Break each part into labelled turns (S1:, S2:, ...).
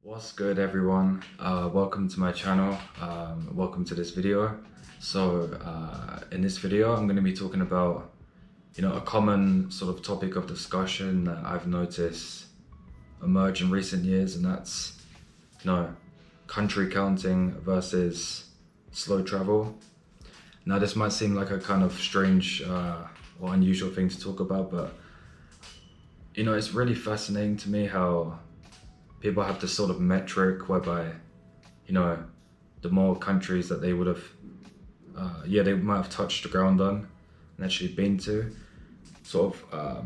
S1: What's good, everyone? Welcome to my channel. Welcome to this video. In this video I'm going to be talking about a common sort of topic of discussion that I've noticed emerge in recent years, and that's country counting versus slow travel. Now this might seem like a kind of strange or unusual thing to talk about, but it's really fascinating to me how people have this sort of metric whereby, the more countries that they would have, they might have touched the ground on and actually been to, sort of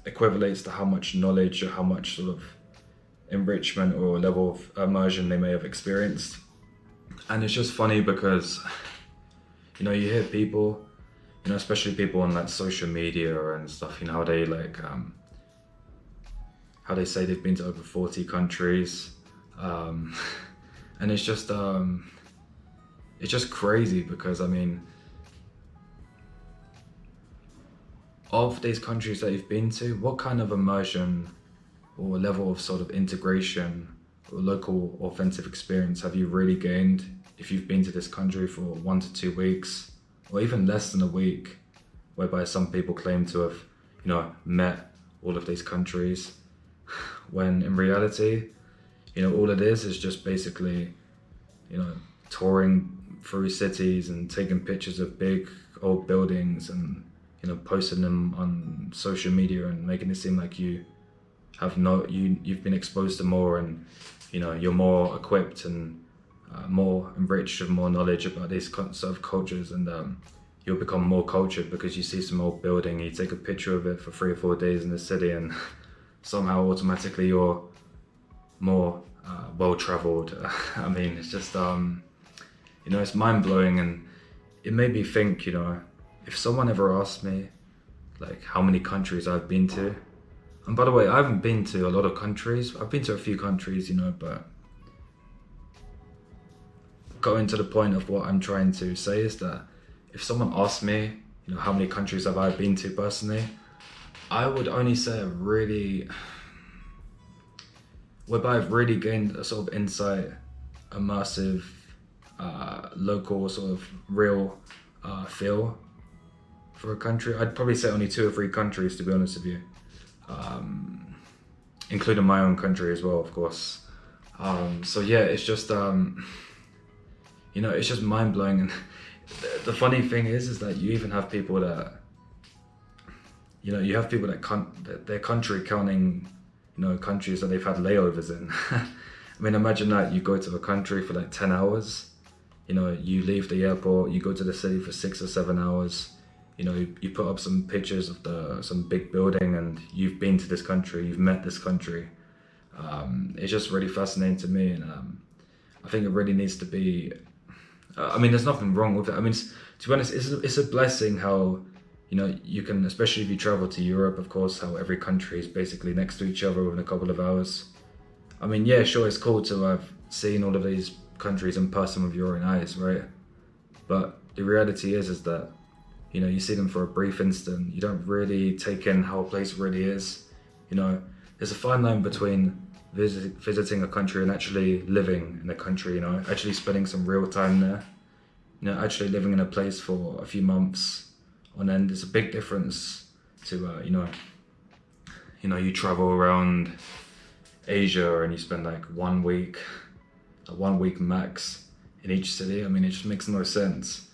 S1: equivalates to how much knowledge or how much sort of enrichment or level of immersion they may have experienced. And it's just funny because, you hear people, especially people on like social media and stuff, how they how they say they've been to over 40 countries, and it's just crazy because of these countries that you've been to, what kind of immersion or level of sort of integration or local authentic experience have you really gained if you've been to this country for 1 to 2 weeks or even less than a week, whereby some people claim to have met all of these countries, when in reality, all it is just basically, touring through cities and taking pictures of big old buildings and, posting them on social media and making it seem like you've been exposed to more and, you're more equipped and more enriched with more knowledge about these sort of cultures, and you'll become more cultured because you see some old building, you take a picture of it for 3 or 4 days in the city, and somehow automatically you're more well-traveled. It's just it's mind-blowing, and it made me think, if someone ever asked me like how many countries I've been to, and by the way, I haven't been to a lot of countries, I've been to a few countries, but going to the point of what I'm trying to say is that if someone asked me, how many countries have I been to personally, I would only say whereby I've really gained a sort of insight, immersive, local sort of real feel for a country. I'd probably say only 2 or 3 countries, to be honest with you, including my own country as well, of course. So yeah, it's just it's just mind-blowing. And the funny thing is that you even have people that you have people that their country counting, countries that they've had layovers in. Imagine that you go to a country for like 10 hours, you leave the airport, you go to the city for 6 or 7 hours, you put up some pictures of some big building and you've been to this country, you've met this country. It's just really fascinating to me, and I think it really needs to be, there's nothing wrong with it. To be honest, it's a blessing how, you can, especially if you travel to Europe, of course, how every country is basically next to each other within a couple of hours. Yeah, sure, it's cool to have seen all of these countries in person with your own eyes, right? But the reality is that, you see them for a brief instant. You don't really take in how a place really is. There's a fine line between visiting a country and actually living in a country, actually spending some real time there. Actually living in a place for a few months on end. There's a big difference to you travel around Asia and you spend like 1 week, a 1 week max in each city. It just makes no sense.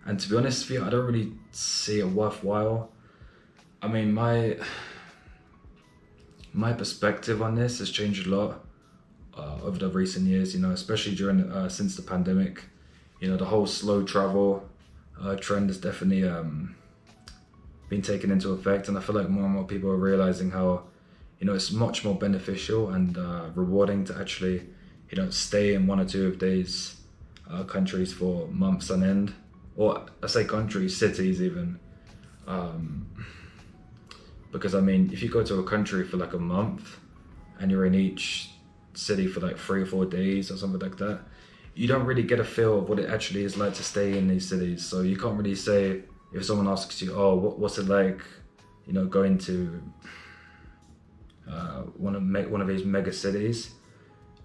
S1: And to be honest with you, I don't really see it worthwhile. My perspective on this has changed a lot over the recent years, especially during since the pandemic. The whole slow travel trend has definitely been taken into effect, and I feel like more and more people are realizing how it's much more beneficial and rewarding to actually stay in 1 or 2 of these countries for months on end, or I say countries, cities even, because if you go to a country for like a month and you're in each city for like 3 or 4 days or something like that, you don't really get a feel of what it actually is like to stay in these cities. So you can't really say, if someone asks you, oh, what's it like, going to one of these mega cities,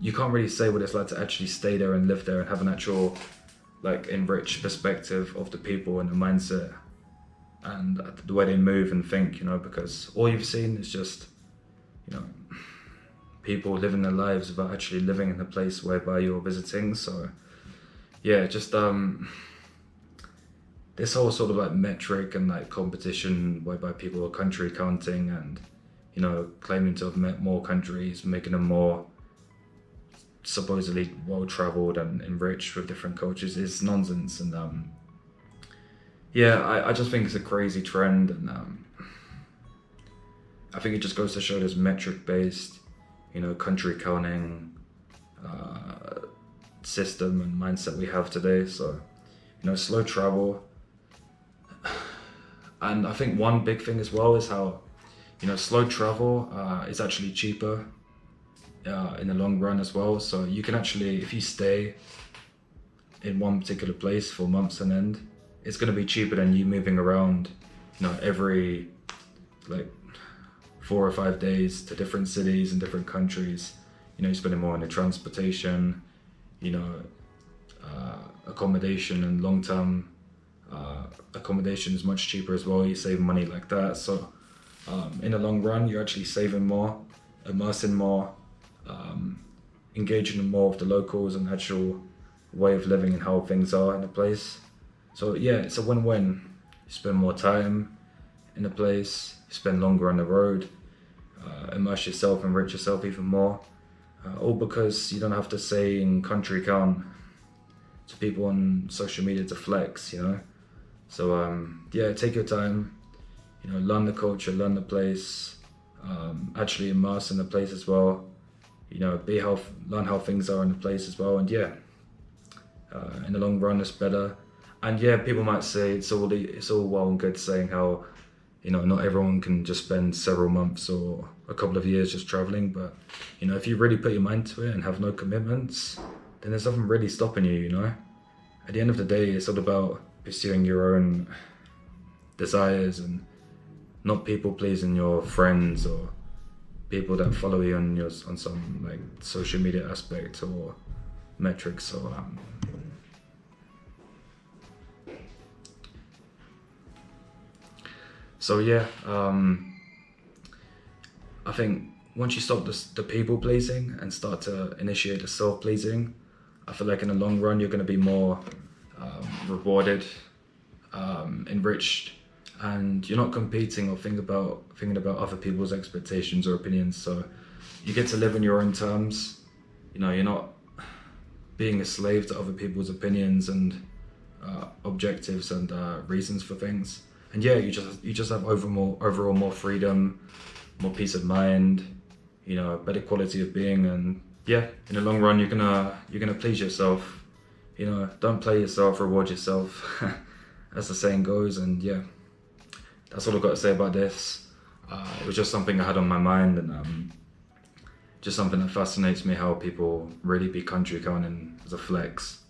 S1: you can't really say what it's like to actually stay there and live there and have an actual like enriched perspective of the people and the mindset and the way they move and think, you know, because all you've seen is just, you know, people living their lives without actually living in the place whereby you're visiting. So yeah, just this whole sort of like metric and like competition whereby people are country counting and, you know, claiming to have met more countries, making them more supposedly well-traveled and enriched with different cultures is nonsense. And yeah, I just think it's a crazy trend, and I think it just goes to show this metric-based, you know, country counting system and mindset we have today. So, you know, slow travel. And I think one big thing as well is how, you know, slow travel is actually cheaper in the long run as well. So you can actually, if you stay in one particular place for months on end, it's going to be cheaper than you moving around, you know, every like 4 or 5 days to different cities and different countries. You know, you're spending more on the transportation, you know, accommodation, and long-term accommodation is much cheaper as well. You save money like that. So in the long run, you're actually saving more, immersing more, engaging in more of the locals and actual way of living and how things are in a place. So yeah, it's a win-win. You spend more time in a place, you spend longer on the road, immerse yourself, enrich yourself even more, all because you don't have to say in country count to people on social media to flex, you know. So yeah, take your time, you know, learn the culture, learn the place, actually immerse in the place as well, you know, learn how things are in the place as well. And yeah, in the long run it's better. And yeah, people might say it's all well and good saying how, you know, not everyone can just spend several months or a couple of years just traveling, but you know, if you really put your mind to it and have no commitments, then there's nothing really stopping you, you know. At the end of the day, it's all about pursuing your own desires and not people pleasing your friends or people that follow you on some like social media aspect or metrics. So yeah, I think once you stop the people pleasing and start to initiate the self pleasing, I feel like in the long run you're going to be more rewarded, enriched, and you're not competing or thinking about other people's expectations or opinions. So you get to live on your own terms. You know, you're not being a slave to other people's opinions and objectives and reasons for things. And yeah, you just have overall more freedom, more peace of mind, you know, better quality of being. And yeah, in the long run, you're gonna please yourself. You know, don't play yourself, reward yourself, as the saying goes. And yeah, that's all I've got to say about this. It was just something I had on my mind, and just something that fascinates me, how people really be country counting as a flex.